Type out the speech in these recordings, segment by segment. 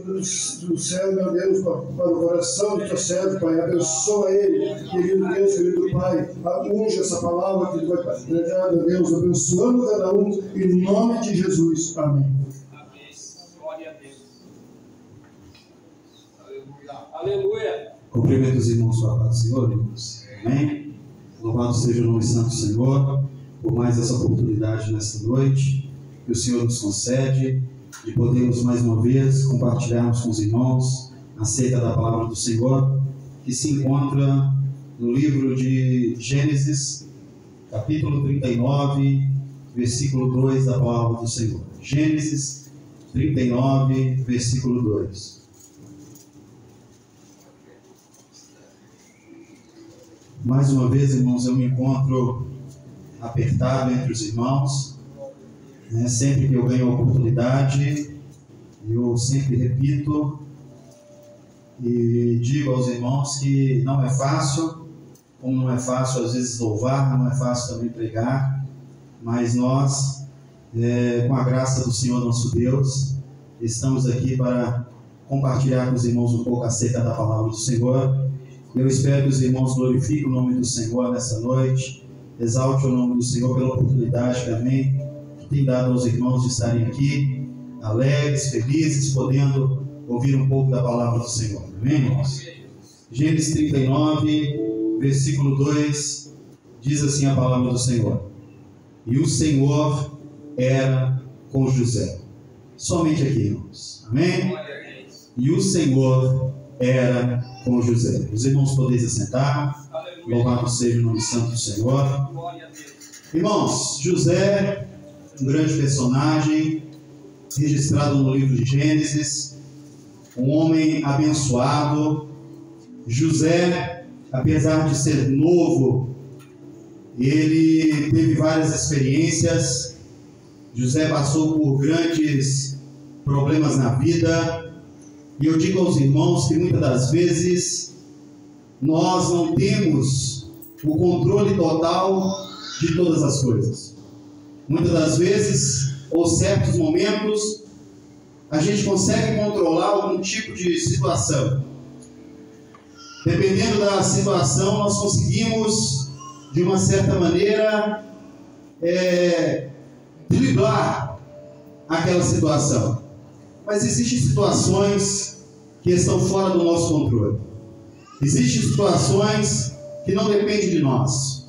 do céu, meu Deus, para o coração do teu servo, Pai. Abençoa ele, querido Deus, querido Pai. Unge essa palavra que ele vai pregar, meu Deus, abençoando cada um, em nome de Jesus. Amém. Amém. Glória a Deus. Aleluia. Aleluia. Cumprimento os irmãos com a paz do Senhor, irmãos. Amém. Louvado seja o nome santo do Senhor, por mais essa oportunidade nesta noite, que o Senhor nos concede, de podermos mais uma vez compartilharmos com os irmãos acerca da palavra do Senhor, que se encontra no livro de Gênesis, capítulo 39, versículo 2 da palavra do Senhor. Gênesis 39, versículo 2. Mais uma vez, irmãos, eu me encontro apertado entre os irmãos. Sempre que eu ganho a oportunidade, eu sempre repito e digo aos irmãos que não é fácil, como não é fácil às vezes louvar, não é fácil também pregar, mas nós, com a graça do Senhor nosso Deus, estamos aqui para compartilhar com os irmãos um pouco acerca da palavra do Senhor. Eu espero que os irmãos glorifiquem o nome do Senhor nessa noite, exalte o nome do Senhor pela oportunidade também tem dado aos irmãos de estarem aqui, alegres, felizes, podendo ouvir um pouco da palavra do Senhor. Amém, irmãos? Gênesis 39, versículo 2, diz assim a palavra do Senhor: E o Senhor era com José. Somente aqui, irmãos. Amém? E o Senhor era com José. Os irmãos podem se assentar. Louvado seja o nome santo do Senhor. Irmãos, José, um grande personagem, registrado no livro de Gênesis, um homem abençoado. José, apesar de ser novo, ele teve várias experiências. José passou por grandes problemas na vida, e eu digo aos irmãos que muitas das vezes nós não temos o controle total de todas as coisas. Muitas das vezes, ou certos momentos, a gente consegue controlar algum tipo de situação. Dependendo da situação, nós conseguimos, de uma certa maneira, driblar aquela situação. Mas existem situações que estão fora do nosso controle. Existem situações que não dependem de nós.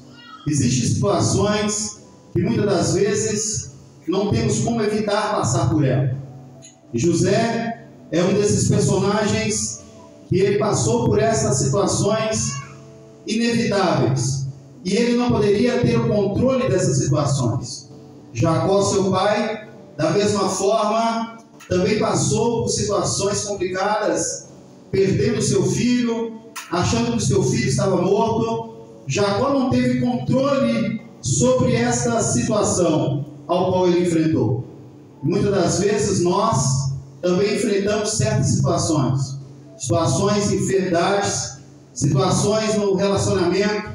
Existem situações que muitas das vezes não temos como evitar passar por ela. E José é um desses personagens que ele passou por essas situações inevitáveis. E ele não poderia ter o controle dessas situações. Jacó, seu pai, da mesma forma, também passou por situações complicadas, perdendo seu filho, achando que seu filho estava morto. Jacó não teve controle sobre esta situação ao qual ele enfrentou. Muitas das vezes nós também enfrentamos certas situações de enfermidades, situações no relacionamento,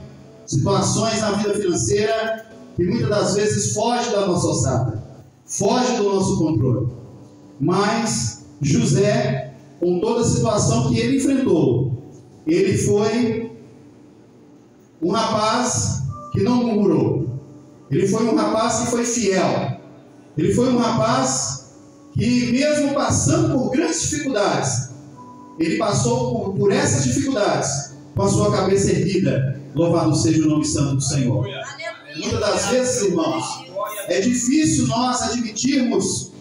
situações na vida financeira, que muitas das vezes foge da nossa alçada, foge do nosso controle. Mas José, com toda a situação que ele enfrentou, ele foi um rapaz que não murmurou. Ele foi um rapaz que foi fiel. Ele foi um rapaz que, mesmo passando por grandes dificuldades, ele passou por essas dificuldades com a sua cabeça erguida. Louvado seja o nome santo do Senhor. Muitas das vezes, irmãos, é difícil nós admitirmos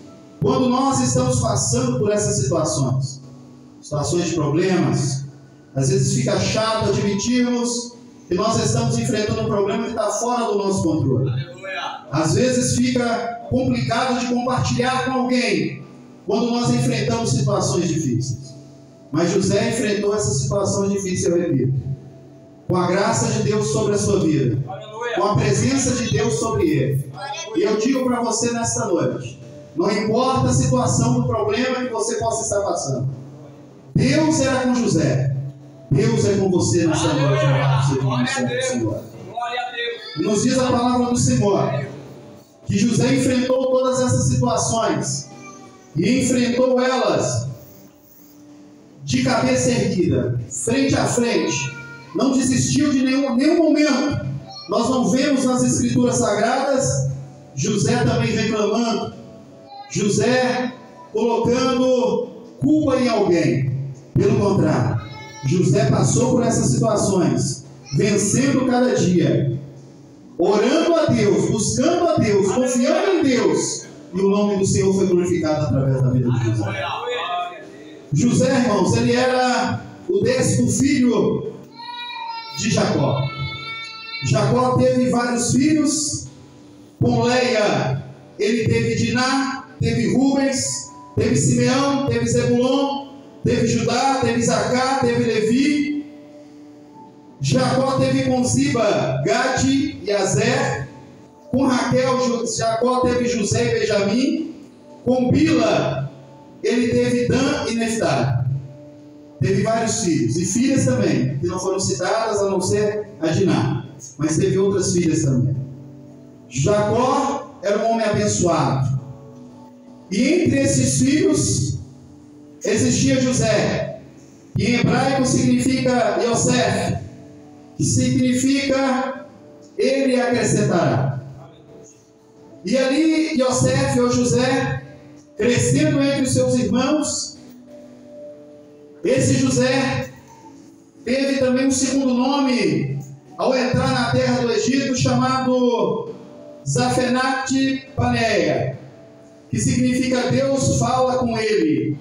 quando nós estamos passando por essas situações de problemas. Às vezes fica chato admitirmos que nós estamos enfrentando um problema que está fora do nosso controle. Às vezes fica complicado de compartilhar com alguém quando nós enfrentamos situações difíceis. Mas José enfrentou essa situação difícil, eu repito, com a graça de Deus sobre a sua vida, com a presença de Deus sobre ele. E eu digo para você nesta noite, não importa a situação do problema que você possa estar passando, Deus era com José. Deus é com você nesta noite. Nos diz a palavra do Senhor que José enfrentou todas essas situações e enfrentou elas de cabeça erguida, frente a frente, não desistiu de nenhum momento. Nós não vemos nas Escrituras Sagradas José também reclamando, José colocando culpa em alguém. Pelo contrário, José passou por essas situações, vencendo cada dia, orando a Deus, buscando a Deus, confiando em Deus, e o nome do Senhor foi glorificado através da vida de José. José, irmãos, ele era o 10º filho de Jacó. Jacó teve vários filhos. Com Leia, ele teve Diná, teve Rubens, teve Simeão, teve Zebulon, teve Judá, teve Isacar, teve Levi. Jacó teve com Ziba, Gade e Azer. Com Raquel, Jacó teve José e Benjamim. Com Bila, ele teve Dan e Neftali. Teve vários filhos e filhas também, que não foram citadas a não ser a Diná, mas teve outras filhas também. Jacó era um homem abençoado, e entre esses filhos existia José, que em hebraico significa Yosef, que significa ele acrescentará. E ali Yosef ou José, crescendo entre os seus irmãos, esse José teve também um segundo nome ao entrar na terra do Egito, chamado Zafenat Paneia, que significa Deus fala com ele,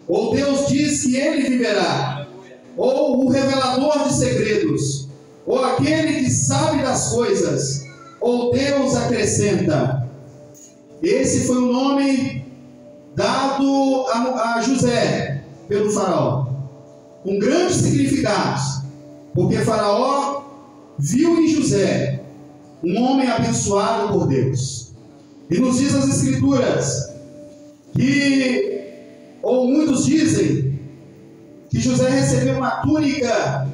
ou Deus diz que ele viverá, ou o revelador de segredos, ou aquele que sabe das coisas, ou Deus acrescenta. Esse foi o nome dado a José pelo faraó, com grandes significados, porque faraó viu em José um homem abençoado por Deus. E nos diz as Escrituras que, ou muitos dizem, que José recebeu uma túnica,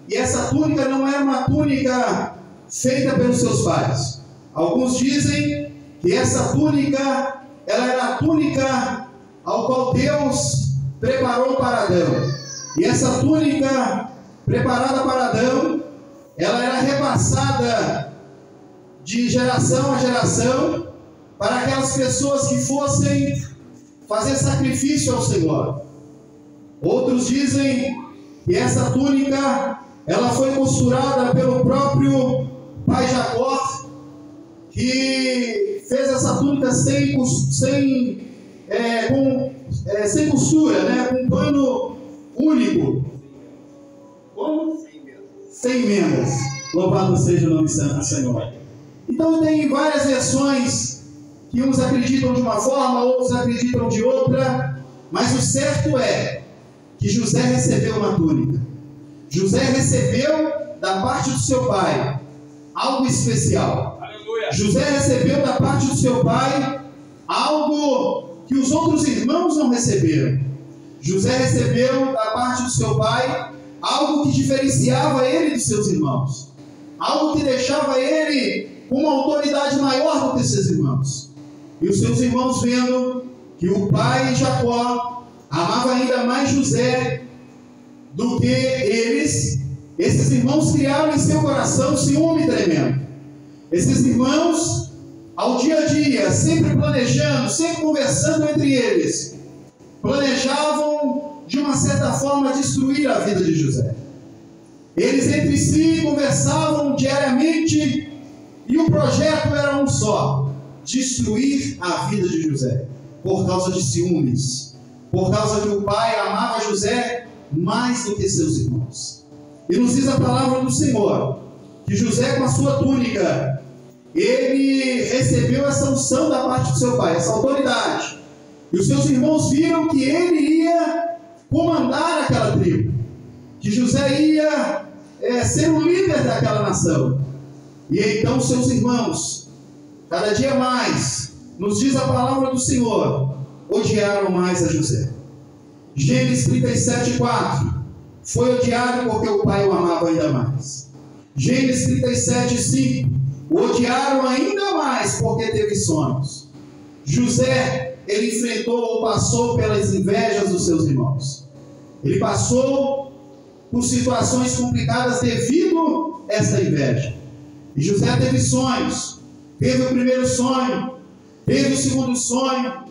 e essa túnica não era uma túnica feita pelos seus pais. Alguns dizem que essa túnica, ela era a túnica ao qual Deus preparou para Adão. E essa túnica preparada para Adão, ela era repassada de geração a geração para aquelas pessoas que fossem fazer sacrifício ao Senhor. Outros dizem que essa túnica, ela foi costurada pelo próprio pai Jacó, que fez essa túnica sem costura, né? Com um pano único. Como? Sem mendas. Louvado seja o nome santo do Senhor. Então tem várias versões que uns acreditam de uma forma, outros acreditam de outra, mas o certo é que José recebeu uma túnica. José recebeu da parte do seu pai algo especial. Aleluia. José recebeu da parte do seu pai algo que os outros irmãos não receberam. José recebeu da parte do seu pai algo que diferenciava ele dos seus irmãos, algo que deixava ele com uma autoridade maior do que seus irmãos. E os seus irmãos, vendo que o pai Jacó amava ainda mais José do que eles, esses irmãos criaram em seu coração ciúme tremendo. Esses irmãos, ao dia a dia, sempre planejando, sempre conversando entre eles, planejavam de uma certa forma destruir a vida de José. Eles entre si conversavam diariamente e o projeto era um só: destruir a vida de José, por causa de ciúmes, por causa que o pai amava José mais do que seus irmãos. E nos diz a palavra do Senhor que José, com a sua túnica, ele recebeu essa unção da parte do seu pai, essa autoridade. E os seus irmãos viram que ele ia comandar aquela tribo, que José ia ser o líder daquela nação. E então seus irmãos, cada dia mais, nos diz a palavra do Senhor, odiaram mais a José. Gênesis 37:4, foi odiado porque o pai o amava ainda mais. Gênesis 37:5, o odiaram ainda mais porque teve sonhos. José, ele enfrentou ou passou pelas invejas dos seus irmãos. Ele passou por situações complicadas devido a esta inveja. E José teve sonhos. Teve o primeiro sonho, teve o segundo sonho.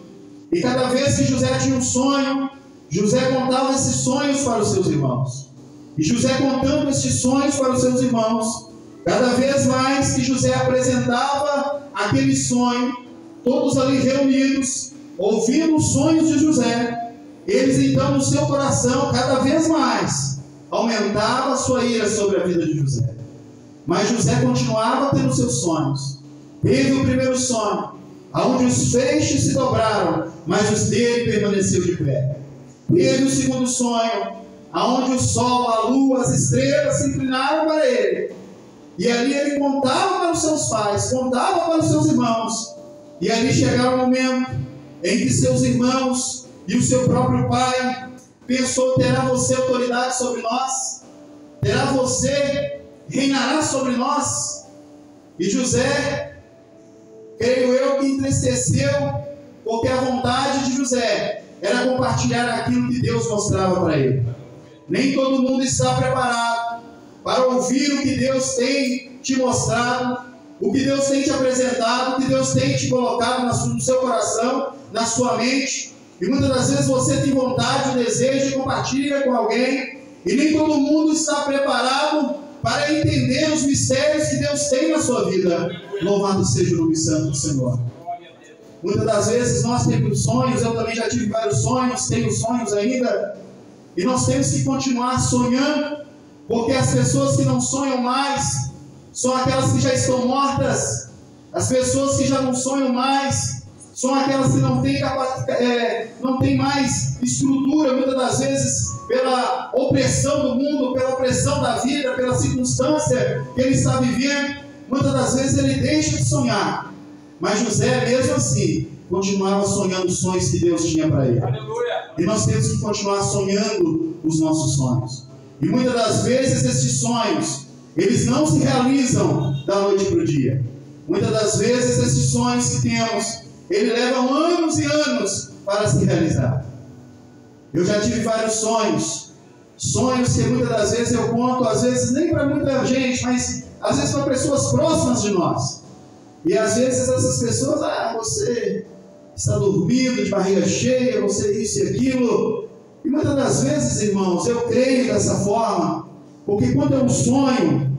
E cada vez que José tinha um sonho, José contava esses sonhos para os seus irmãos. E José contando esses sonhos para os seus irmãos, cada vez mais que José apresentava aquele sonho, todos ali reunidos, ouvindo os sonhos de José, eles então no seu coração, cada vez mais, aumentava a sua ira sobre a vida de José. Mas José continuava tendo seus sonhos. Teve o primeiro sonho, onde os feixes se dobraram, mas os dele permaneceu de pé. Teve o segundo sonho, onde o sol, a lua, as estrelas se inclinaram para ele. E ali ele contava para os seus pais, contava para os seus irmãos. E ali chegava o momento em que seus irmãos e o seu próprio pai pensou: terá você autoridade sobre nós? Terá você, reinará sobre nós? E José, creio eu que entristeceu, porque a vontade de José era compartilhar aquilo que Deus mostrava para ele. Nem todo mundo está preparado para ouvir o que Deus tem te mostrado, o que Deus tem te apresentado, o que Deus tem te colocado no seu coração, na sua mente. E muitas das vezes você tem vontade, o desejo de compartilhar com alguém, e nem todo mundo está preparado para entender os mistérios que Deus tem na sua vida. Louvado seja o nome santo do Senhor. Muitas das vezes nós temos sonhos, eu também já tive vários sonhos, tenho sonhos ainda, e nós temos que continuar sonhando, porque as pessoas que não sonham mais são aquelas que já estão mortas. As pessoas que já não sonham mais são aquelas que não têm mais estrutura, muitas das vezes pela opressão do mundo, pela opressão da vida, pela circunstância que ele está vivendo. Muitas das vezes ele deixa de sonhar. Mas José, mesmo assim, continuava sonhando os sonhos que Deus tinha para ele. Aleluia. E nós temos que continuar sonhando os nossos sonhos. E muitas das vezes esses sonhos, eles não se realizam da noite para o dia. Muitas das vezes esses sonhos que temos, eles levam anos e anos para se realizar. Eu já tive vários sonhos. Sonhos que muitas das vezes eu conto, às vezes nem para muita gente, mas às vezes para pessoas próximas de nós. E às vezes essas pessoas, você está dormindo de barriga cheia, você isso e aquilo. E muitas das vezes, irmãos, eu creio dessa forma, porque quando é um sonho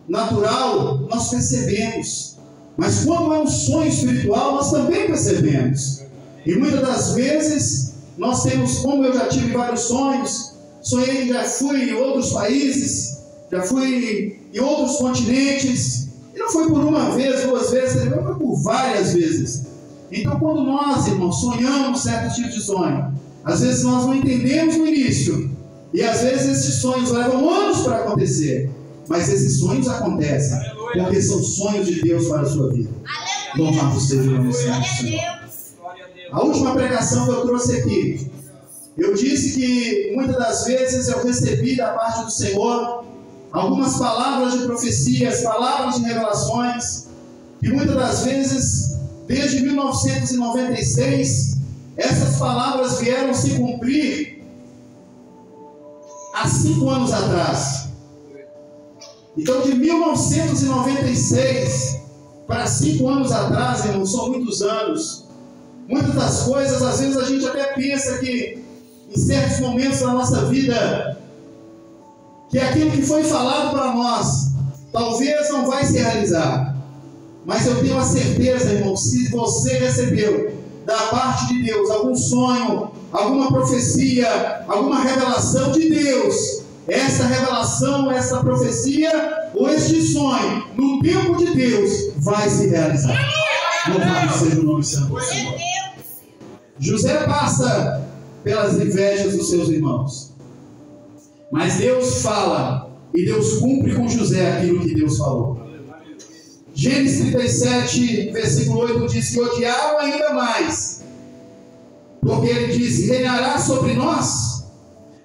natural, nós percebemos. Mas quando é um sonho espiritual, nós também percebemos. E muitas das vezes, nós temos, como eu já tive vários sonhos, sonhei, já fui em outros países, já fui em outros continentes. E não foi por uma vez, duas vezes, foi por várias vezes. Então, quando nós, irmãos, sonhamos certos tipos de sonho, às vezes nós não entendemos no início. E às vezes esses sonhos levam anos para acontecer. Mas esses sonhos acontecem, porque são sonhos de Deus para a sua vida. Louvado seja o nome do Senhor. A última pregação que eu trouxe aqui, eu disse que muitas das vezes eu recebi da parte do Senhor algumas palavras de profecias, palavras de revelações, que muitas das vezes, desde 1996, essas palavras vieram se cumprir há 5 anos atrás. Então, de 1996 para 5 anos atrás, irmão, são muitos anos. Muitas das coisas, às vezes a gente até pensa que, em certos momentos da nossa vida, que aquilo que foi falado para nós, talvez não vai se realizar. Mas eu tenho a certeza, irmão, se você recebeu da parte de Deus algum sonho, alguma profecia, alguma revelação de Deus, essa revelação, essa profecia, ou este sonho, no tempo de Deus, vai se realizar. Louvado seja o nome santo do Senhor. José passa pelas invejas dos seus irmãos. Mas Deus fala, e Deus cumpre com José aquilo que Deus falou. Gênesis 37, versículo 8 diz que odiaram ainda mais, porque ele disse: reinará sobre nós.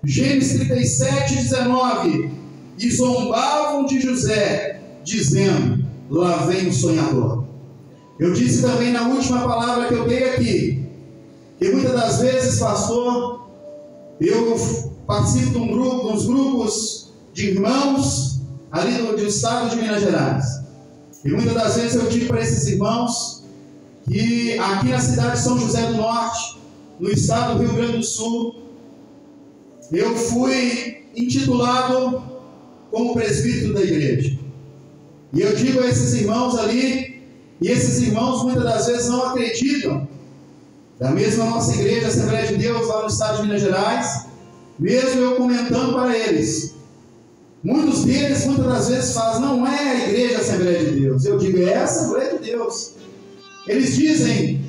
Gênesis 37, 19, e zombavam de José, dizendo: lá vem o sonhador. Eu disse também na última palavra que eu dei aqui, que muitas das vezes, pastor, eu participo de uns grupos de irmãos ali do estado de Minas Gerais. E muitas das vezes eu digo para esses irmãos que aqui na cidade de São José do Norte, no estado do Rio Grande do Sul, eu fui intitulado como presbítero da igreja. E eu digo a esses irmãos ali, e esses irmãos muitas das vezes não acreditam, da mesma nossa igreja, Assembleia de Deus, lá no estado de Minas Gerais, mesmo eu comentando para eles, muitos deles muitas das vezes falam, não é a igreja Assembleia de Deus. Eu digo, é a Assembleia de Deus. Eles dizem,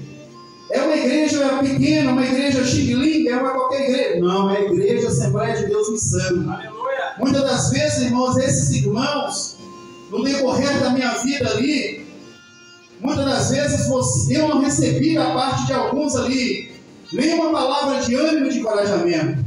é uma igreja pequena, uma igreja xing-ling, é uma qualquer igreja. Não, é a igreja Assembleia de Deus Missão. Aleluia. Muitas das vezes, irmãos, esses irmãos, no decorrer da minha vida ali, muitas das vezes eu não recebi da parte de alguns ali nenhuma palavra de ânimo e de encorajamento,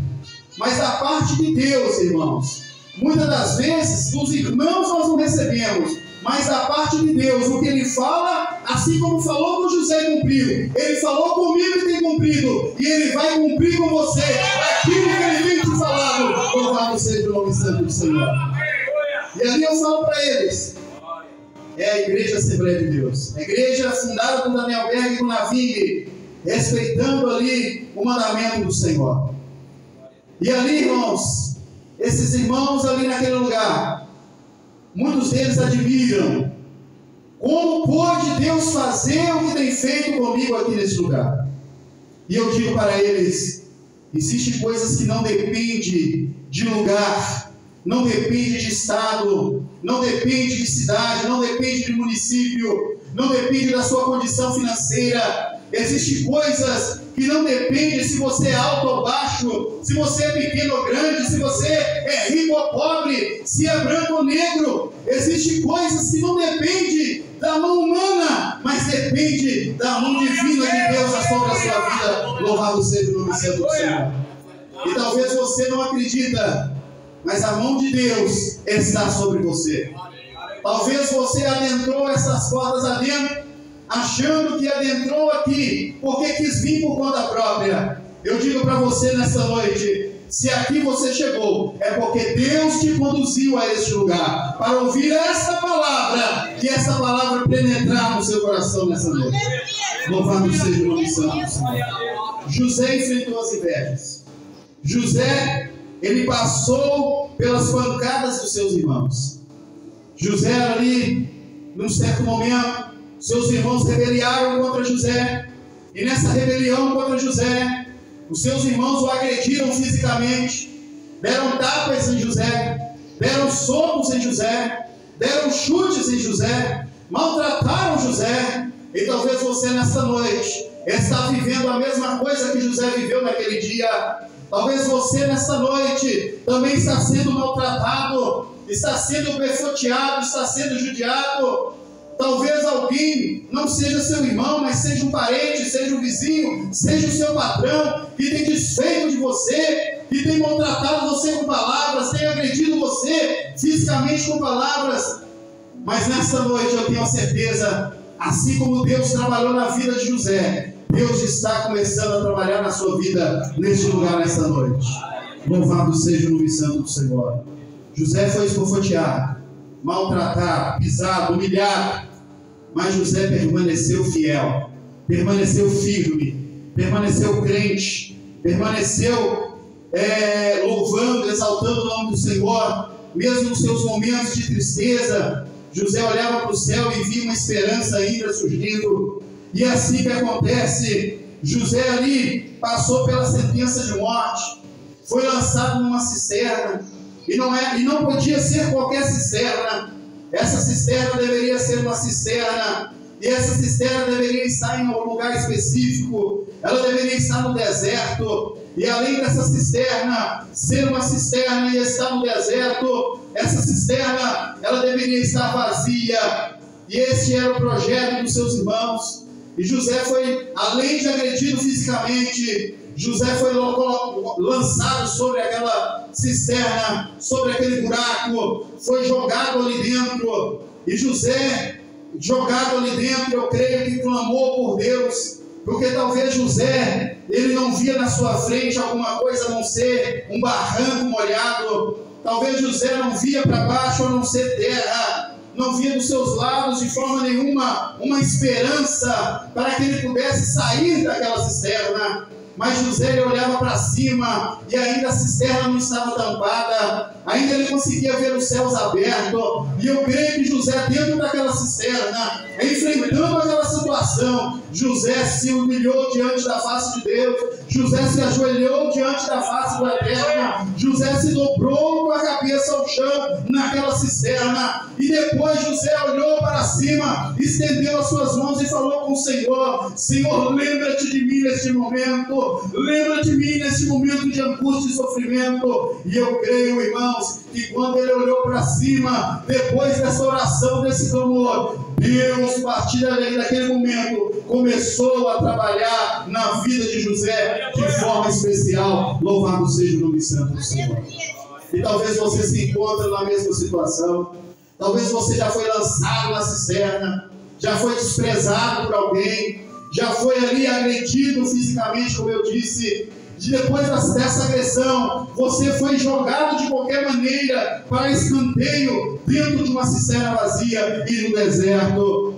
mas da parte de Deus, irmãos. Muitas das vezes dos irmãos nós não recebemos, mas da parte de Deus, o que Ele fala, assim como falou com José e cumpriu, Ele falou comigo e tem cumprido, e Ele vai cumprir com você aquilo que Ele tem te falado. Louvado seja o nome santo do Senhor. E ali eu falo para eles, é a igreja Assembleia de Deus, a igreja fundada por Daniel Berg e por Navig, respeitando ali o mandamento do Senhor. E ali, irmãos, esses irmãos ali naquele lugar, muitos deles admiram como pôde Deus fazer o que tem feito comigo aqui nesse lugar. E eu digo para eles, existem coisas que não dependem de lugar, não depende de estado, não depende de cidade, não depende de município, não depende da sua condição financeira. Existem coisas que não dependem se você é alto ou baixo, se você é pequeno ou grande, se você é rico ou pobre, se é branco ou negro. Existem coisas que não dependem da mão humana, mas depende da mão divina de Deus sobre a sua vida. Louvado seja o nome santo do Senhor. E talvez você não acredita, mas a mão de Deus está sobre você. Talvez você adentrou essas portas adentro, achando que adentrou aqui, porque quis vir por conta própria. Eu digo para você nessa noite, se aqui você chegou, é porque Deus te conduziu a este lugar, para ouvir esta palavra, e esta palavra penetrar no seu coração nessa noite. Louvado seja o nome santo do Senhor. José enfrentou as invejas. José, ele passou pelas pancadas dos seus irmãos. José ali, num certo momento, seus irmãos rebeliaram contra José, e nessa rebelião contra José, os seus irmãos o agrediram fisicamente, deram tapas em José, deram socos em José, deram chutes em José, maltrataram José. E talvez você nessa noite está vivendo a mesma coisa que José viveu naquele dia. Talvez você nessa noite também está sendo maltratado, está sendo befeteado, está sendo judiado. Talvez alguém não seja seu irmão, mas seja um parente, seja um vizinho, seja o seu patrão, que tem desfeito de você, que tem maltratado você com palavras, tem agredido você fisicamente com palavras. Mas nessa noite eu tenho a certeza, assim como Deus trabalhou na vida de José, Deus está começando a trabalhar na sua vida neste lugar nessa noite. Louvado seja o nome santo do Senhor. José foi esbofeteado, maltratado, pisado, humilhado, mas José permaneceu fiel, permaneceu firme, permaneceu crente, permaneceu louvando, exaltando o nome do Senhor, mesmo nos seus momentos de tristeza. José olhava para o céu e via uma esperança ainda surgindo. E é assim que acontece. José ali passou pela sentença de morte, foi lançado numa cisterna, e não podia ser qualquer cisterna. Essa cisterna deveria ser uma cisterna, e essa cisterna deveria estar em um lugar específico, ela deveria estar no deserto. E além dessa cisterna ser uma cisterna e estar no deserto, essa cisterna ela deveria estar vazia. E esse era o projeto dos seus irmãos. E José foi, além de agredido fisicamente, José foi lançado sobre aquela cisterna, sobre aquele buraco, foi jogado ali dentro. E José, jogado ali dentro, eu creio que clamou por Deus, porque talvez José, ele não via na sua frente alguma coisa a não ser um barranco molhado. Talvez José não via para baixo a não ser terra, não via dos seus lados de forma nenhuma uma esperança para que ele pudesse sair daquela cisterna. Mas José, ele olhava para cima e ainda a cisterna não estava tampada, ainda ele conseguia ver os céus abertos. E eu creio que José, dentro daquela cisterna, enfrentando aquela situação, José se humilhou diante da face de Deus, José se ajoelhou diante da face do Eterno, José se dobrou com a cabeça ao chão naquela cisterna, e depois José olhou para cima, estendeu as suas mãos e falou com o Senhor: Senhor, lembra-te de mim neste momento, lembra de mim neste momento de angústia e sofrimento. E eu creio, irmãos, que quando ele olhou para cima, depois dessa oração, desse clamor, Deus, a partir daquele momento, começou a trabalhar na vida de José de forma especial. Louvado seja o nome santo do Senhor. E talvez você se encontre na mesma situação, talvez você já foi lançado na cisterna, já foi desprezado por alguém, já foi ali agredido fisicamente, como eu disse. Depois dessa agressão, você foi jogado de qualquer maneira para escanteio dentro de uma cisterna vazia e no deserto.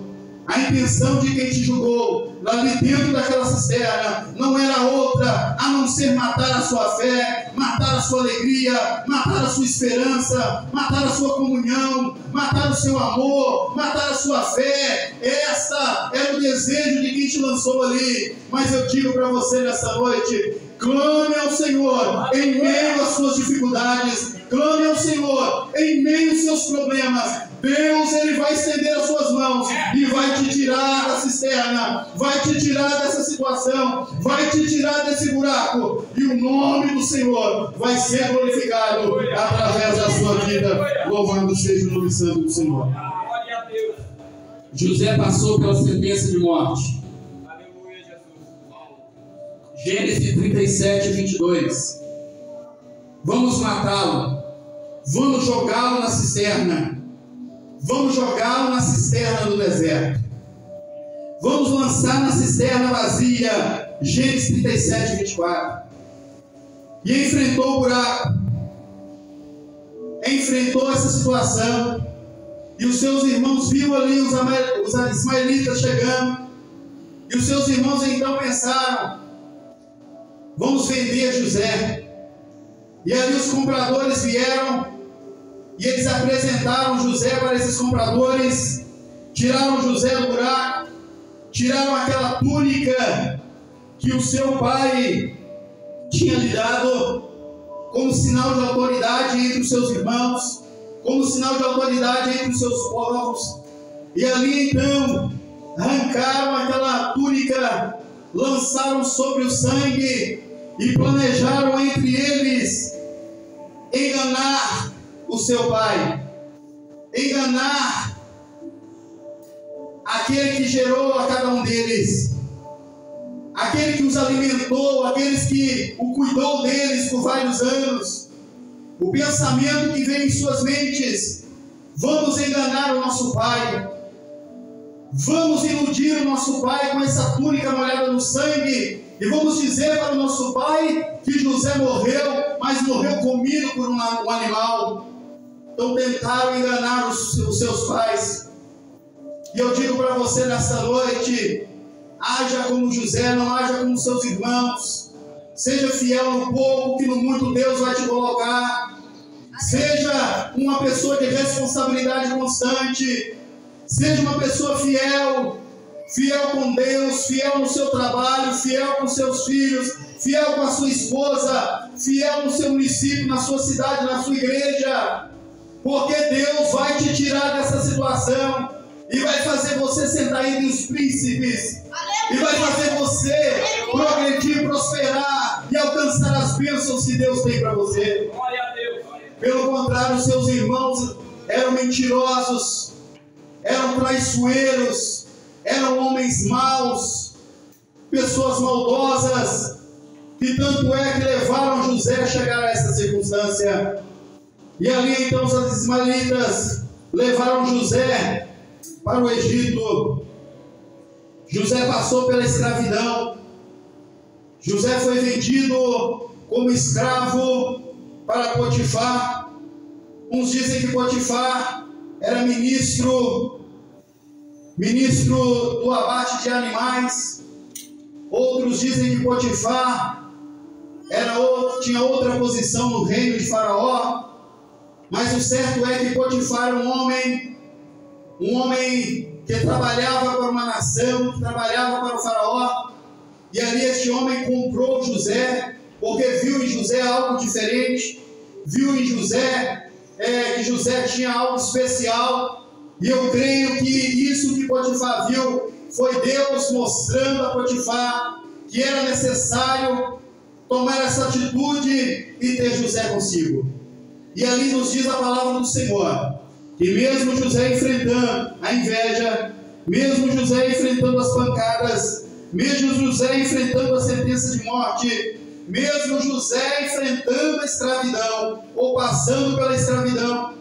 A intenção de quem te julgou ali dentro daquela cisterna não era outra a não ser matar a sua fé, matar a sua alegria, matar a sua esperança, matar a sua comunhão, matar o seu amor, matar a sua fé. Essa era o desejo de quem te lançou ali. Mas eu digo para você nessa noite: clame ao Senhor em meio às suas dificuldades, clame ao Senhor em meio aos seus problemas. Deus, ele vai estender as suas mãos e vai te tirar da cisterna, vai te tirar dessa situação, vai te tirar desse buraco, e o nome do Senhor vai ser glorificado através da sua vida. Louvado seja o nome santo do Senhor. José passou pela sentença de morte. Gênesis 37, 22. Vamos matá-lo, vamos jogá-lo na cisterna, vamos jogá-lo na cisterna do deserto, vamos lançar na cisterna vazia. Gênesis 37, 24. E enfrentou o buraco, enfrentou essa situação, e os seus irmãos viram ali os ismaelitas chegando, e os seus irmãos então pensaram: vamos vender José. E ali os compradores vieram e eles apresentaram José para esses compradores, tiraram José do buraco, tiraram aquela túnica que o seu pai tinha lhe dado como sinal de autoridade entre os seus irmãos, como sinal de autoridade entre os seus povos. E ali então arrancaram aquela túnica, lançaram sobre o sangue e planejaram entre eles enganar o seu pai, enganar aquele que gerou a cada um deles, aquele que os alimentou, aqueles que o cuidou deles por vários anos. O pensamento que vem em suas mentes: vamos enganar o nosso pai, vamos iludir o nosso pai com essa túnica molhada no sangue, e vamos dizer para o nosso pai que José morreu, mas morreu comido por um animal. Então tentaram enganar os seus pais. E eu digo para você nessa noite: haja como José, não haja como seus irmãos. Seja fiel no pouco, que no muito Deus vai te colocar. Seja uma pessoa de responsabilidade constante. Seja uma pessoa fiel, fiel com Deus, fiel no seu trabalho, fiel com seus filhos, fiel com a sua esposa, fiel no seu município, na sua cidade, na sua igreja. Porque Deus vai te tirar dessa situação e vai fazer você sentar entre os príncipes, e vai fazer você progredir, prosperar e alcançar as bênçãos que Deus tem para você. Pelo contrário, seus irmãos eram mentirosos, eram traiçoeiros, eram homens maus, pessoas maldosas, que tanto é que levaram José a chegar a essa circunstância. E ali então os ismaelitas levaram José para o Egito. José passou pela escravidão, José foi vendido como escravo para Potifar. Uns dizem que Potifar era ministro do abate de animais. Outros dizem que Potifar tinha outra posição no reino de Faraó. Mas o certo é que Potifar era um homem que trabalhava para uma nação, que trabalhava para o Faraó. E ali este homem comprou José, porque viu em José algo diferente, viu em José que José tinha algo especial. E eu creio que isso que Potifar viu foi Deus mostrando a Potifar que era necessário tomar essa atitude e ter José consigo. E ali nos diz a palavra do Senhor, que mesmo José enfrentando a inveja, mesmo José enfrentando as pancadas, mesmo José enfrentando a sentença de morte, mesmo José enfrentando a escravidão, ou passando pela escravidão,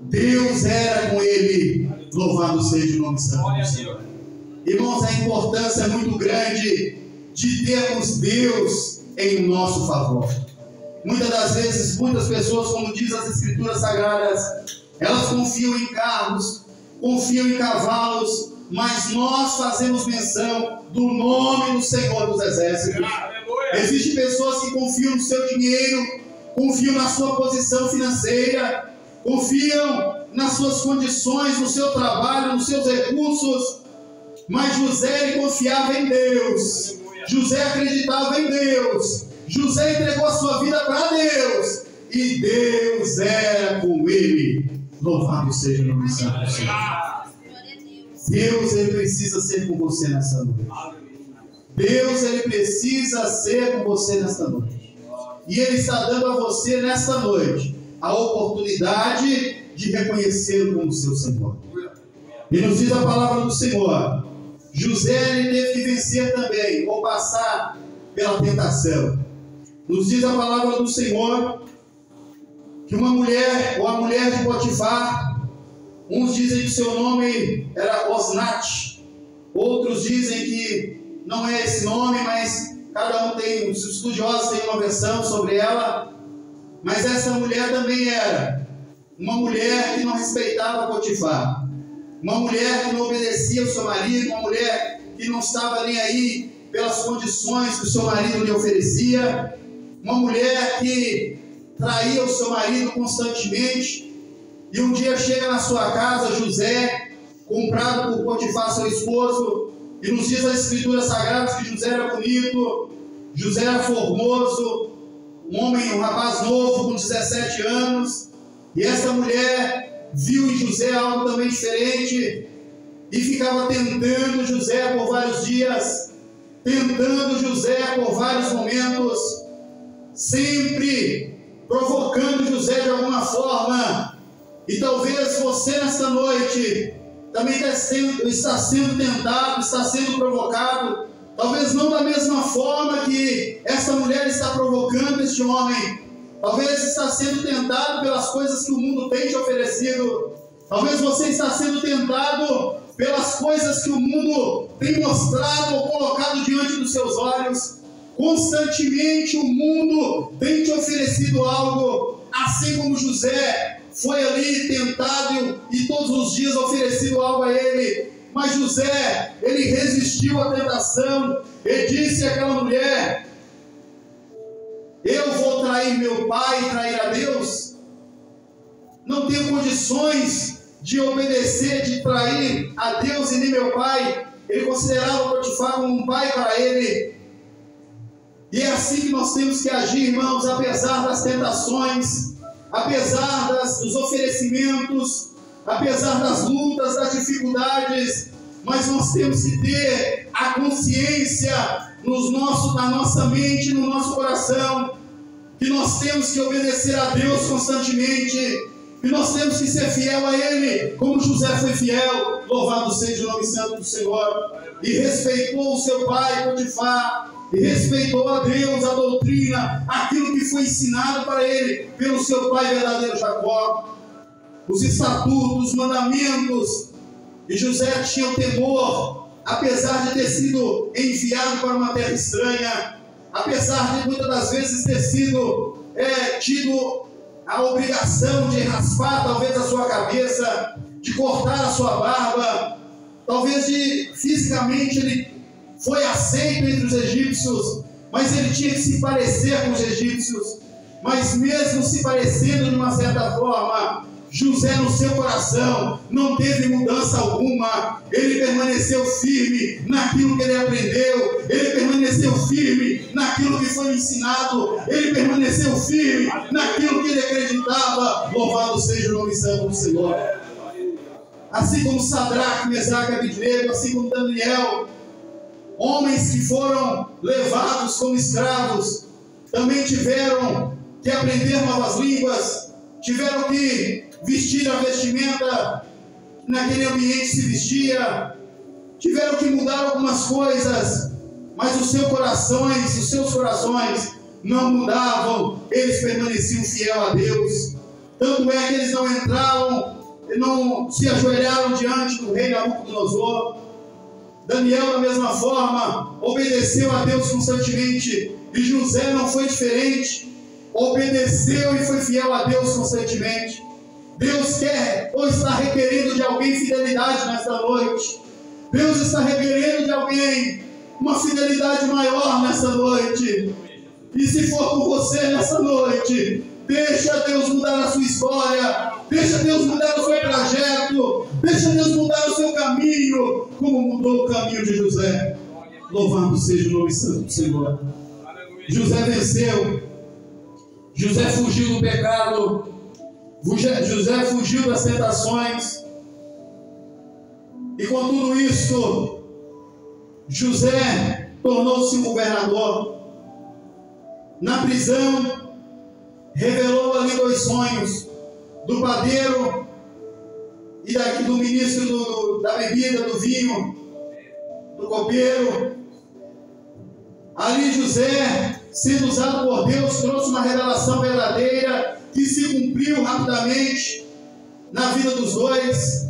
Deus era com ele. Louvado seja o nome santo do Senhor. Irmãos, a importância é muito grande de termos Deus em nosso favor. Muitas das vezes, muitas pessoas, como diz as Escrituras Sagradas, elas confiam em carros, confiam em cavalos, mas nós fazemos menção do nome do Senhor dos Exércitos. Existem pessoas que confiam no seu dinheiro, confiam na sua posição financeira, confiam nas suas condições, no seu trabalho, nos seus recursos, mas José ele confiava em Deus. José acreditava em Deus. José entregou a sua vida para Deus e Deus era com ele. Louvado seja o nome santo do Senhor. Deus ele precisa ser com você nessa noite. Deus ele precisa ser com você nesta noite. E ele está dando a você nesta noite a oportunidade de reconhecê-lo como seu Senhor. E nos diz a palavra do Senhor, José ele teve que vencer também, ou passar pela tentação. Nos diz a palavra do Senhor que uma mulher, ou a mulher de Potifar, uns dizem que seu nome era Osnat, outros dizem que não é esse nome, mas cada um tem, os estudiosos têm uma versão sobre ela. Mas essa mulher também era uma mulher que não respeitava Potifar, uma mulher que não obedecia ao seu marido, uma mulher que não estava nem aí pelas condições que o seu marido lhe oferecia, uma mulher que traía o seu marido constantemente. E um dia chega na sua casa José, comprado por Potifar, seu esposo, e nos diz as Escrituras Sagradas que José era bonito, José era formoso, um rapaz novo com 17 anos, e essa mulher viu em José algo também diferente, e ficava tentando José por vários dias, tentando José por vários momentos, sempre provocando José de alguma forma. E talvez você nesta noite também está sendo tentado, está sendo provocado, talvez não da mesma forma que essa mulher está provocando este homem, talvez está sendo tentado pelas coisas que o mundo tem te oferecido, talvez você está sendo tentado pelas coisas que o mundo tem mostrado ou colocado diante dos seus olhos. Constantemente o mundo tem te oferecido algo, assim como José foi ali tentado e todos os dias oferecido algo a ele. Mas José, ele resistiu à tentação e disse àquela mulher: eu vou trair meu pai e trair a Deus? Não tenho condições de obedecer, de trair a Deus e nem meu pai. Ele considerava Potifar como um pai para ele. E é assim que nós temos que agir, irmãos, apesar das tentações, apesar dos oferecimentos, apesar das lutas, das dificuldades, mas nós temos que ter a consciência na nossa mente, no nosso coração, que nós temos que obedecer a Deus constantemente, que nós temos que ser fiel a Ele, como José foi fiel. Louvado seja o nome santo do Senhor. E respeitou o seu pai Potifar, e respeitou a Deus, a doutrina, aquilo que foi ensinado para ele pelo seu pai verdadeiro Jacó, os estatutos, os mandamentos. E José tinha o temor, apesar de ter sido enviado para uma terra estranha, apesar de muitas das vezes ter sido tido a obrigação de raspar talvez a sua cabeça, de cortar a sua barba, talvez fisicamente ele foi aceito entre os egípcios, mas ele tinha que se parecer com os egípcios. Mas mesmo se parecendo de uma certa forma, José no seu coração não teve mudança alguma. Ele permaneceu firme naquilo que ele aprendeu, ele permaneceu firme naquilo que foi ensinado, ele permaneceu firme naquilo que ele acreditava. Louvado seja o nome santo do Senhor. Assim como Sadraque, Mesaque e Abednego, assim como Daniel, homens que foram levados como escravos, também tiveram que aprender novas línguas, tiveram que vestir a vestimenta naquele ambiente se vestia, tiveram que mudar algumas coisas, mas os seus corações não mudavam, eles permaneciam fiéis a Deus. Tanto é que eles não entraram, não se ajoelharam diante do rei Nabucodonosor. Daniel, da mesma forma, obedeceu a Deus constantemente, e José não foi diferente, obedeceu e foi fiel a Deus constantemente. Deus quer ou está requerendo de alguém fidelidade nesta noite. Deus está requerendo de alguém uma fidelidade maior nesta noite. E se for com você nessa noite, deixa Deus mudar a sua história, deixa Deus mudar o seu trajeto, deixa Deus mudar o seu caminho, como mudou o caminho de José. Louvado seja o nome santo do Senhor. José venceu, José fugiu do pecado, José fugiu das tentações, e com tudo isso, José tornou-se um governador. Na prisão, revelou ali 2 sonhos, do padeiro e do ministro da bebida, do vinho, do copeiro. Ali José, sendo usado por Deus, trouxe uma revelação verdadeira que se cumpriu rapidamente na vida dos dois.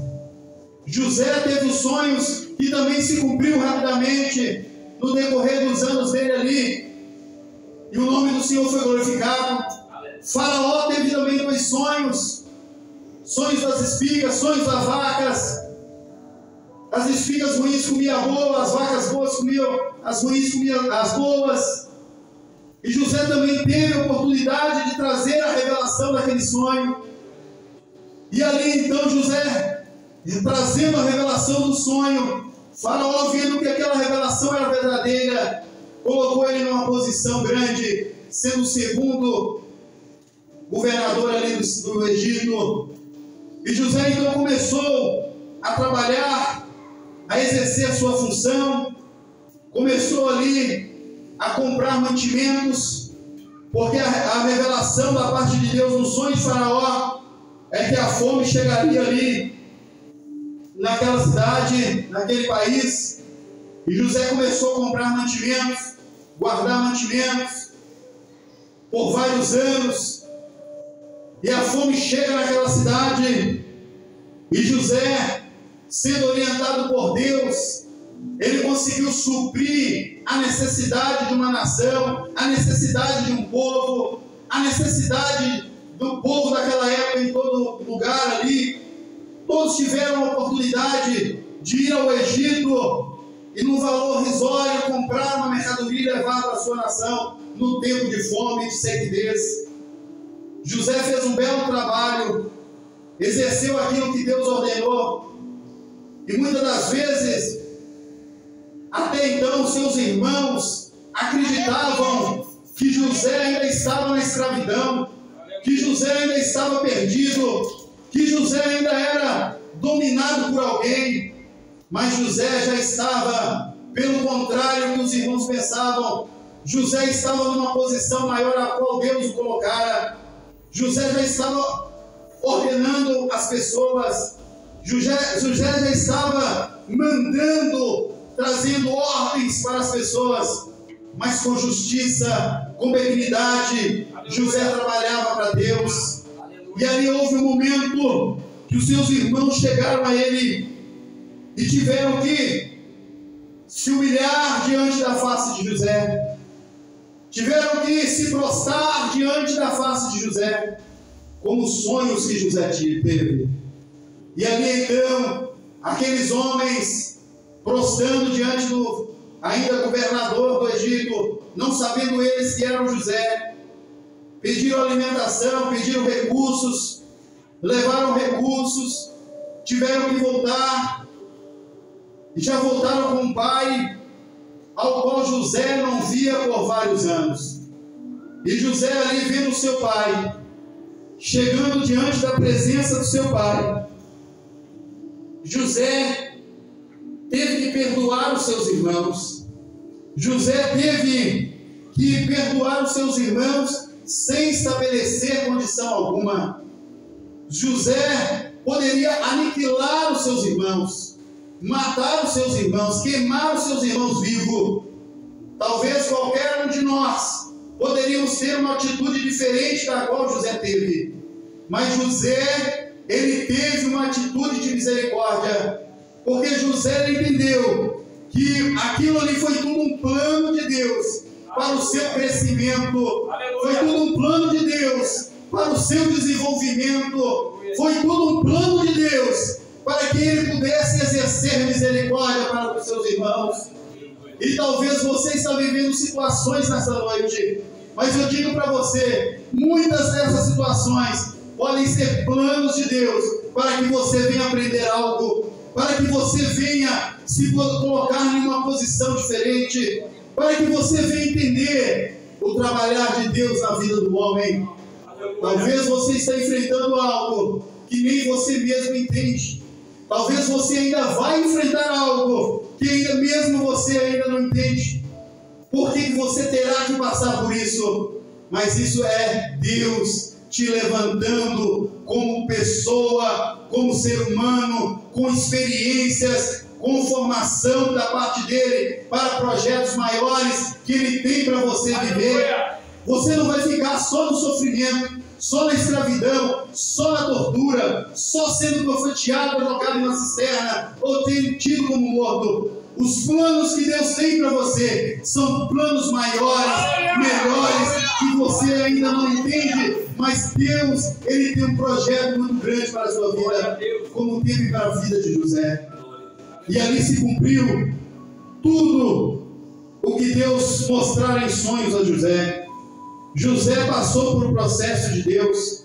José teve os sonhos que também se cumpriu rapidamente no decorrer dos anos dele ali, e o nome do Senhor foi glorificado. Faraó teve também 2 sonhos, sonhos das espigas, sonhos das vacas. As espigas ruins comiam boas, as vacas boas comiam, as ruins comiam as boas. E José também teve a oportunidade de trazer a revelação daquele sonho. E ali então José, trazendo a revelação do sonho, Faraó, vendo que aquela revelação era verdadeira, colocou ele numa posição grande, sendo o segundo governador ali do Egito. E José então começou a trabalhar, a exercer a sua função, começou ali a comprar mantimentos, porque a revelação da parte de Deus no sonho de Faraó é que a fome chegaria ali naquela cidade, naquele país. E José começou a comprar mantimentos, guardar mantimentos por vários anos, e a fome chega naquela cidade, e José, sendo orientado por Deus, ele conseguiu suprir a necessidade de uma nação, a necessidade de um povo, a necessidade do povo daquela época em todo lugar ali. Todos tiveram a oportunidade de ir ao Egito e, num valor risório, comprar uma mercadoria e levar para a sua nação no tempo de fome e de sequidez. José fez um belo trabalho, exerceu aquilo que Deus ordenou, e muitas das vezes, até então, seus irmãos acreditavam que José ainda estava na escravidão, que José ainda estava perdido, que José ainda era dominado por alguém. Mas José já estava, pelo contrário que os irmãos pensavam, José estava numa posição maior a qual Deus o colocara. José já estava ordenando as pessoas, José já estava mandando, trazendo ordens para as pessoas, mas com justiça, com benignidade. José trabalhava para Deus. E ali houve um momento que os seus irmãos chegaram a ele e tiveram que se humilhar diante da face de José. tiveram que se prostrar diante da face de José, como sonhos que José teve. E ali então, aqueles homens prostrando diante do ainda governador do Egito, não sabendo eles que era José, pediram alimentação, pediram recursos, levaram recursos, tiveram que voltar, e já voltaram com o pai, ao qual José não via por vários anos. E José ali vendo o seu pai, chegando diante da presença do seu pai, José teve que perdoar os seus irmãos. José teve que perdoar os seus irmãos sem estabelecer condição alguma. José poderia aniquilar os seus irmãos, matar os seus irmãos, queimar os seus irmãos vivos. Talvez qualquer um de nós poderíamos ter uma atitude diferente da qual José teve. Mas José, ele teve uma atitude de misericórdia, porque José entendeu que aquilo ali foi tudo um plano de Deus para o seu crescimento, foi tudo um plano de Deus para o seu desenvolvimento, foi tudo um plano de Deus para que ele pudesse exercer misericórdia para os seus irmãos. E talvez você está vivendo situações nessa noite, mas eu digo para você, muitas dessas situações podem ser planos de Deus para que você venha aprender algo, para que você venha se colocar em uma posição diferente, para que você venha entender o trabalhar de Deus na vida do homem. Talvez você esteja enfrentando algo que nem você mesmo entende. Talvez você ainda vai enfrentar algo que ainda mesmo você ainda não entende. Por que você terá que passar por isso? Mas isso é Deus te levantando como pessoa, como ser humano, com experiências, com formação da parte dele para projetos maiores que ele tem para você viver. Você não vai ficar só no sofrimento, só na escravidão, só na tortura, só sendo profeteado, colocado em uma cisterna ou tendo tido como morto. Os planos que Deus tem para você são planos maiores, melhores, que você ainda não entende, mas Deus, ele tem um projeto muito grande para a sua vida, como teve para a vida de José. E ali se cumpriu tudo o que Deus mostrara em sonhos a José. José passou por um processo de Deus.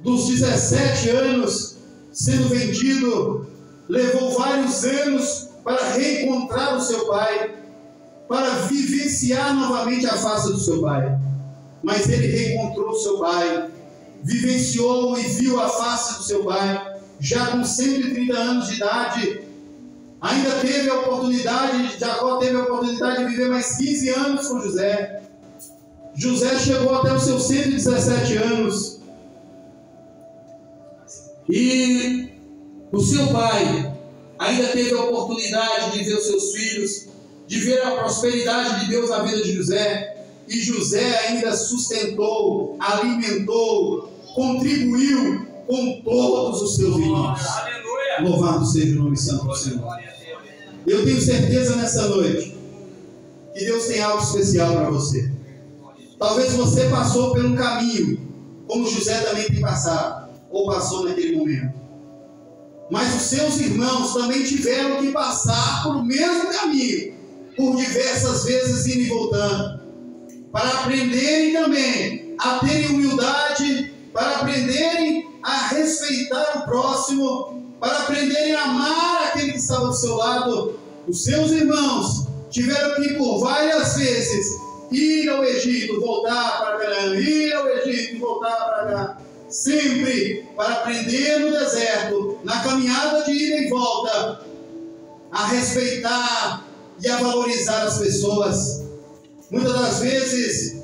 Dos 17 anos sendo vendido, levou vários anos para reencontrar o seu pai, para vivenciar novamente a face do seu pai. Mas ele reencontrou o seu pai, vivenciou e viu a face do seu pai, já com 130 anos de idade. Ainda teve a oportunidade, Jacó teve a oportunidade de viver mais 15 anos com José. José chegou até os seus 117 anos. E o seu pai ainda teve a oportunidade de ver os seus filhos, de ver a prosperidade de Deus na vida de José. E José ainda sustentou, alimentou, contribuiu com todos os seus irmãos. Louvado seja o nome santo do Senhor. Eu tenho certeza nessa noite que Deus tem algo especial para você. Talvez você passou por um caminho, como José também tem passado, ou passou naquele momento. Mas os seus irmãos também tiveram que passar por o mesmo caminho, por diversas vezes indo e voltando, para aprenderem também a terem humildade, para aprenderem a respeitar o próximo, para aprenderem a amar aquele que estava do seu lado. Os seus irmãos tiveram que por várias vezes ir ao Egito, voltar para Canaã, ir ao Egito e voltar para cá, sempre para aprender no deserto, na caminhada de ida e volta, a respeitar e a valorizar as pessoas. Muitas das vezes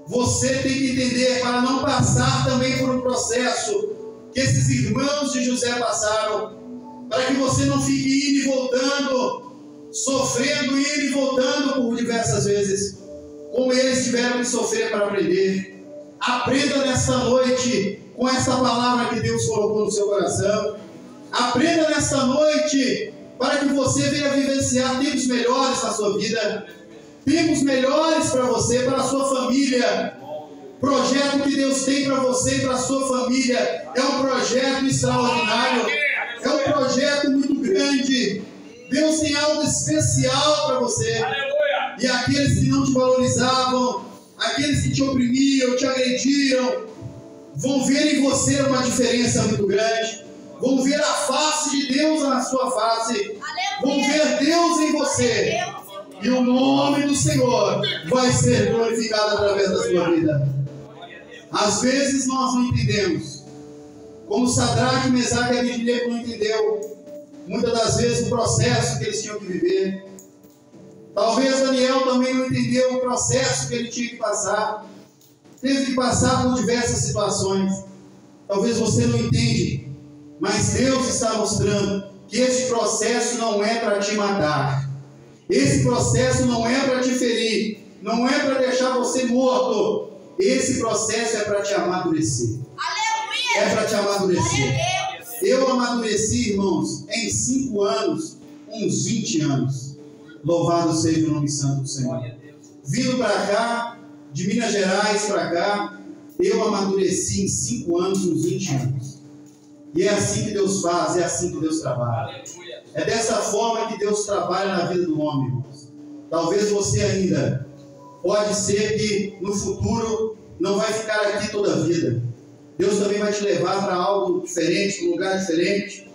você tem que entender, para não passar também por um processo que esses irmãos de José passaram, para que você não fique indo e voltando, sofrendo, indo e voltando por diversas vezes, como eles tiveram que sofrer para aprender. Aprenda nesta noite com essa palavra que Deus colocou no seu coração. Aprenda nesta noite para que você venha vivenciar tempos melhores na sua vida, tempos melhores para você, para a sua família. O projeto que Deus tem para você e para a sua família é um projeto extraordinário, é um projeto muito grande. Deus tem algo especial para você. E aqueles que não te valorizavam, aqueles que te oprimiam, te agrediram, vão ver em você uma diferença muito grande. Vão ver a face de Deus na sua face. Vão ver Deus em você. E o nome do Senhor vai ser glorificado através da sua vida. Às vezes nós não entendemos. Como Sadraque, Mesaque e Abednego não entendeu. Muitas das vezes o processo que eles tinham que viver. Talvez Daniel também não entendeu o processo que ele tinha que passar. Teve que passar por diversas situações. Talvez você não entende, mas Deus está mostrando que esse processo não é para te matar. Esse processo não é para te ferir. Não é para deixar você morto. Esse processo é para te amadurecer. Aleluia! É para te amadurecer. Eu amadureci, irmãos, em 5 anos, uns 20 anos. Louvado seja o nome santo do Senhor. Vindo para cá, de Minas Gerais para cá, eu amadureci em 5 anos, uns 20 anos. E é assim que Deus faz, é assim que Deus trabalha. É dessa forma que Deus trabalha na vida do homem, irmãos. Talvez você ainda, pode ser que no futuro não vai ficar aqui toda a vida. Deus também vai te levar para algo diferente, para um lugar diferente.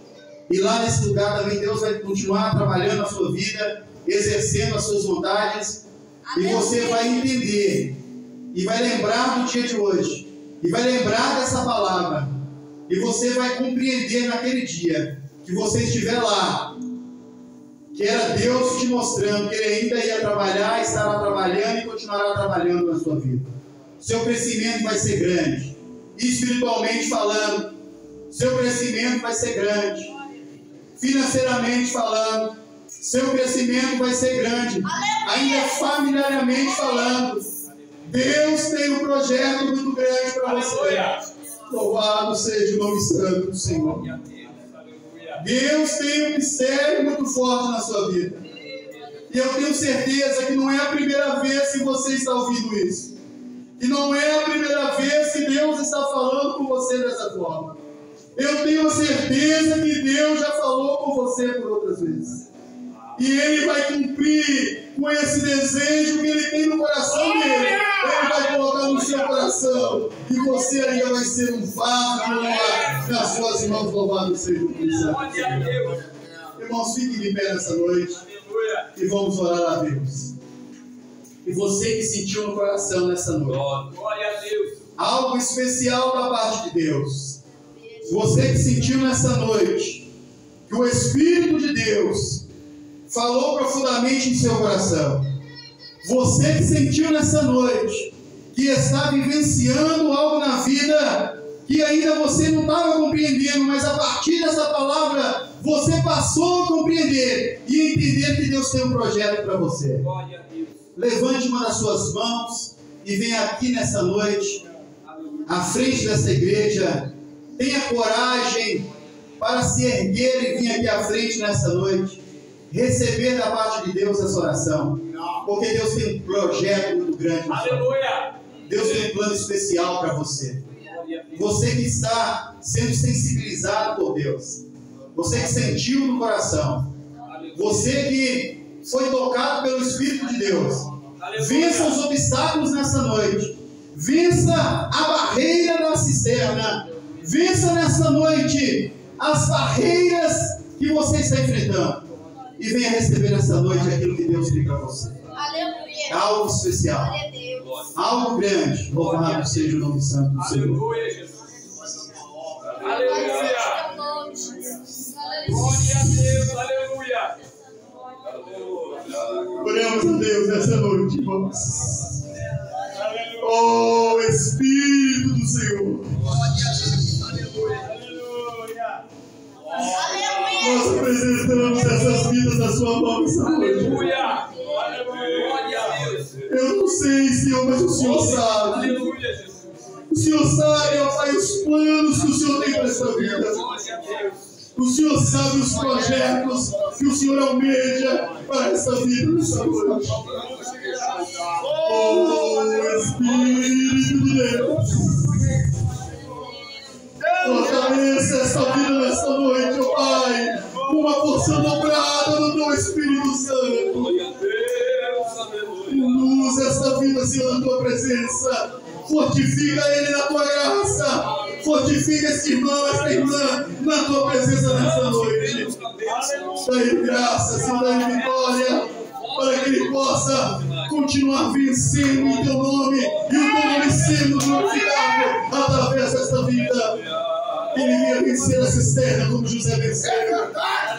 E lá nesse lugar também Deus vai continuar trabalhando na sua vida, exercendo as suas vontades. E você vai entender, e vai lembrar do dia de hoje, e vai lembrar dessa palavra. E você vai compreender naquele dia que você estiver lá, que era Deus te mostrando que Ele ainda ia trabalhar, estará trabalhando e continuará trabalhando na sua vida. Seu crescimento vai ser grande. Espiritualmente falando, seu crescimento vai ser grande. Financeiramente falando, seu crescimento vai ser grande. Ainda familiarmente falando, Deus tem um projeto muito grande para você. Louvado seja o nome santo do Senhor. Deus tem um mistério muito forte na sua vida. E eu tenho certeza que não é a primeira vez que você está ouvindo isso. E não é a primeira vez que Deus está falando com você dessa forma. Eu tenho a certeza que Deus já falou com você por outras vezes. E Ele vai cumprir com esse desejo que Ele tem no coração dele. Ele vai colocar no seu coração. E você ainda vai ser um vaso nas suas mãos. Louvado seja o Senhor. Irmãos, fiquem de pé nessa noite. E vamos orar a Deus. E você que sentiu no coração nessa noite algo especial da parte de Deus. Você que sentiu nessa noite que o Espírito de Deus falou profundamente em seu coração. Você que sentiu nessa noite que está vivenciando algo na vida que ainda você não estava compreendendo, mas a partir dessa palavra você passou a compreender e entender que Deus tem um projeto para você. Levante uma das suas mãos e venha aqui nessa noite, à frente dessa igreja. Tenha coragem para se erguer e vir aqui à frente nessa noite, receber da parte de Deus essa oração, porque Deus tem um projeto muito grande. Aleluia! Deus tem um plano especial para você. Você que está sendo sensibilizado por Deus, você que sentiu no coração, você que foi tocado pelo Espírito de Deus, vença os obstáculos nessa noite, vença a barreira da cisterna, vença nessa noite as barreiras que você está enfrentando e venha receber nessa noite aquilo que Deus tem para você. Aleluia. Algo especial, algo grande. Louvado seja o nome santo do Senhor. Aleluia, Jesus. Aleluia. Glória a Deus. Aleluia. Oremos a Deus nessa noite, irmãos. Oh, Espírito do Senhor. Nós apresentamos essas vidas na sua mão essa noite. Eu não sei, Senhor, mas o Senhor sabe. O Senhor sabe, ó Pai, os planos que o Senhor tem para essa vida. O Senhor sabe os projetos que o Senhor almeja para essa vida nessa noite. Oh, Espírito de Deus, fortaleça essa vida nesta noite, ó Pai, uma porção dobrada do Teu Espírito Santo. Conduz esta vida, Senhor, na Tua presença. Fortifica ele na Tua graça. Fortifica esse irmão, essa irmã, na Tua presença nesta noite. Dá-lhe graça, Senhor, dá-lhe vitória, para que ele possa continuar vencendo em Teu nome e o Teu nome sendo glorificado através desta vida. Que ele venha vencer a cisterna como José venceu.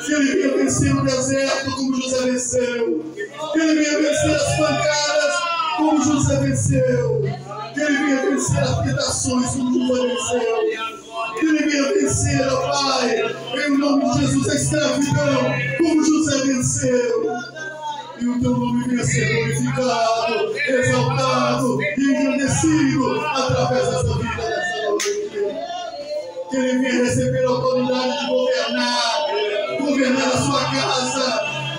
Que ele venha vencer o deserto como José venceu. Que ele venha vencer as pancadas como José venceu. Que ele venha vencer as tentações como José venceu. Que ele venha vencer, ó Pai, em nome de Jesus, a escravidão como José venceu. E o Teu nome venha ser glorificado, exaltado e engrandecido através dessa vida, dessa noite. Que ele venha receber a autoridade de governar a sua casa,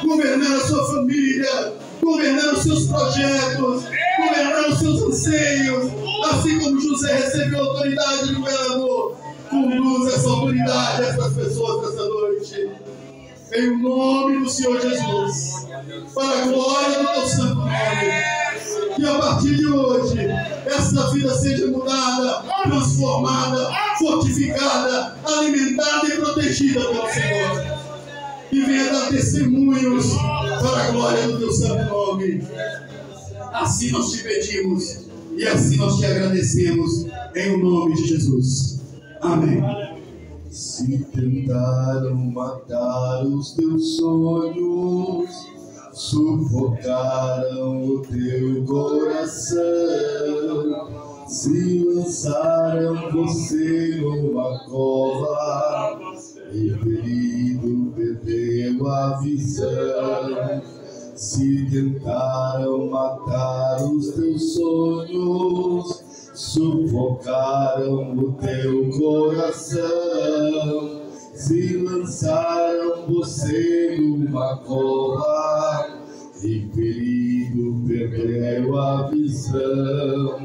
governar a sua família, governar os seus projetos, governar os seus anseios, assim como José recebeu a autoridade de governador. Conduz essa autoridade a essas pessoas nessa noite, em nome do Senhor Jesus, para a glória do Teu santo nome. Que a partir de hoje essa vida seja mudada, transformada, fortificada, alimentada e protegida pelo Senhor. E venha dar testemunhos para a glória do Teu santo nome. Assim nós te pedimos e assim nós te agradecemos, em o nome de Jesus. Amém. Se tentaram matar os teus sonhos, sufocaram o teu coração, se lançaram você numa cova, e ferido perdeu a visão. Se tentaram matar os teus sonhos, sufocaram o teu coração, se lançaram você numa cova, e ferido perdeu a visão.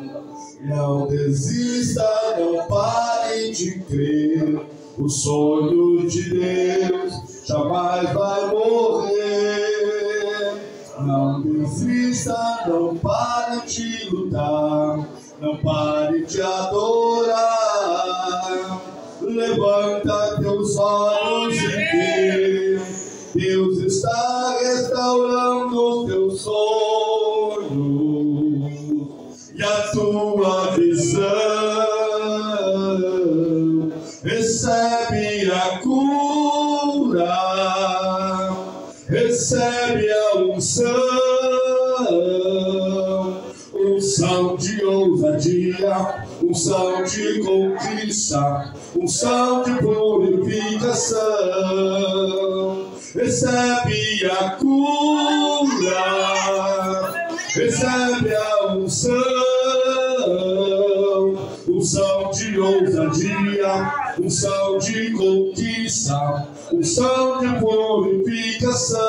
Não desista, não pare de crer, o sonho de Deus jamais vai morrer. Não desista, não pare de lutar, não pare de adorar. Levanta teus olhos e vê, Deus está restaurando os teus sonhos e a tua visão. Recebe a cura, recebe a unção de ousadia, unção de conquista, unção de purificação. Recebe a cura, recebe a unção de ousadia, unção de conquista, unção de purificação.